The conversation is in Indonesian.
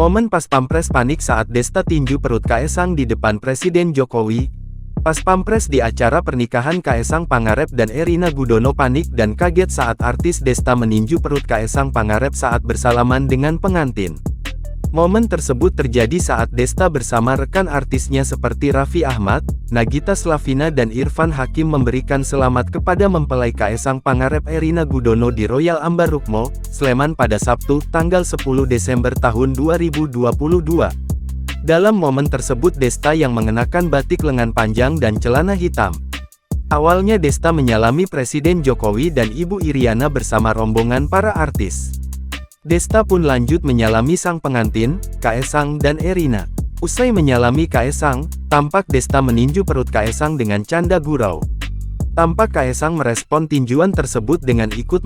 Momen pas Pampres panik saat Desta tinju perut Kaesang di depan Presiden Jokowi. Pas Pampres di acara pernikahan Kaesang Pangarep dan Erina Gudono panik dan kaget saat artis Desta meninju perut Kaesang Pangarep saat bersalaman dengan pengantin. Momen tersebut terjadi saat Desta bersama rekan artisnya seperti Raffi Ahmad, Nagita Slavina dan Irfan Hakim memberikan selamat kepada mempelai Kaesang Pangarep Erina Gudono di Royal Ambar Rukmo, Sleman pada Sabtu, tanggal 10 Desember tahun 2022. Dalam momen tersebut Desta yang mengenakan batik lengan panjang dan celana hitam. Awalnya Desta menyalami Presiden Jokowi dan Ibu Iriana bersama rombongan para artis. Desta pun lanjut menyalami sang pengantin, Kaesang dan Erina. Usai menyalami Kaesang, tampak Desta meninju perut Kaesang dengan canda gurau. Tampak Kaesang merespon tinjuan tersebut dengan ikut